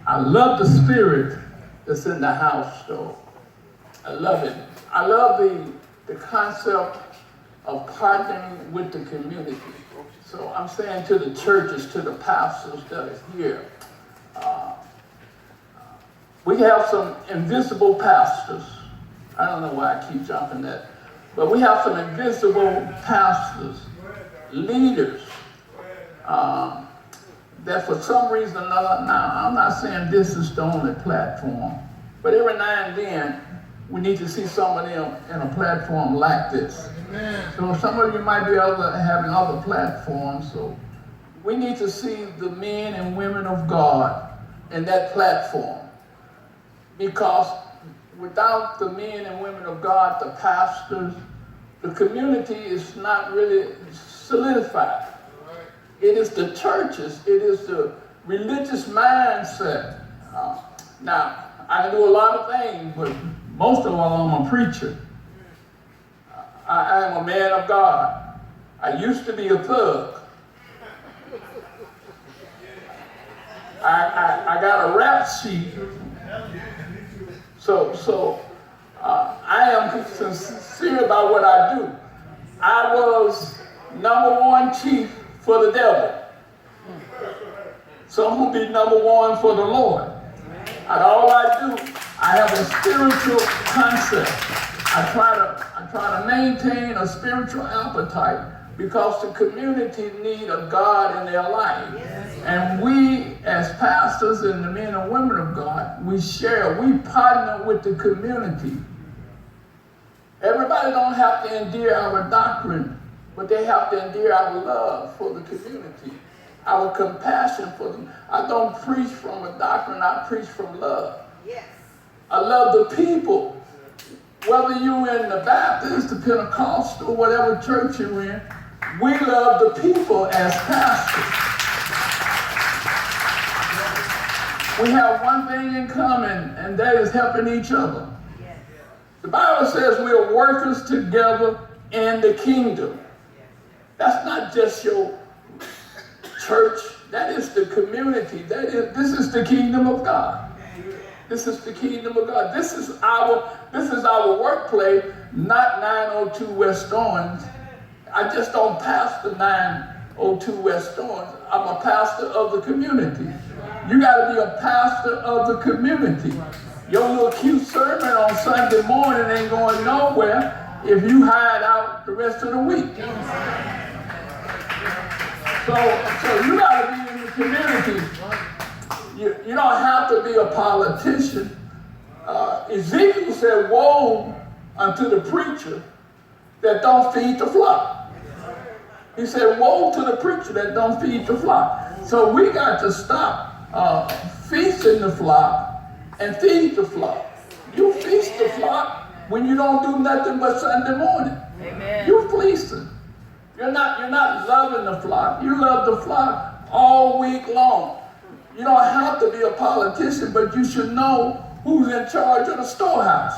I love the spirit that's in the house, though. I love it. I love the concept of partnering with the community. So I'm saying to the churches, to the pastors that are here, we have some invisible pastors. I don't know why I keep jumping that, but we have some invisible pastors, leaders, that for some reason or another, now I'm not saying this is the only platform, but every now and then we need to see some of them in a platform like this. Amen. So some of you might be having other platforms, so we need to see the men and women of God in that platform. Because without the men and women of God, the pastors, the community is not really solidified. It is the churches, it is the religious mindset. Now, I do a lot of things, but most of all, I'm a preacher. I am a man of God. I used to be a thug. I got a rap sheet. So I am sincere about what I do. I was #1 chief for the devil. So I'm going to be #1 for the Lord. And all I do, I have a spiritual concept. I try to maintain a spiritual appetite because the community need a God in their life. And we, as pastors and the men and women of God, we partner with the community. Everybody don't have to endure our doctrine, but they have to endure our love for the community, our compassion for them. I don't preach from a doctrine, I preach from love. Yes. I love the people. Whether you're in the Baptist, the Pentecostal, whatever church you're in, we love the people as pastors. We have one thing in common, and that is helping each other. The Bible says we are workers together in the kingdom. That's not just your church. That is the community. This is the kingdom of God. This is the kingdom of God. This is our workplace, not 902 West Orange. I just don't pastor 902 West Orange. I'm a pastor of the community. You got to be a pastor of the community. Your little cute sermon on Sunday morning ain't going nowhere if you hide out the rest of the week. So you got to be in the community. You don't have to be a politician. Ezekiel said, woe unto the preacher that don't feed the flock. He said, woe to the preacher that don't feed the flock. So we got to stop feasting the flock and feed the flock. You feast the flock when you don't do nothing but Sunday morning. Amen. You fleecing. You're not loving the flock. You love the flock all week long. You don't have to be a politician, but you should know who's in charge of the storehouse.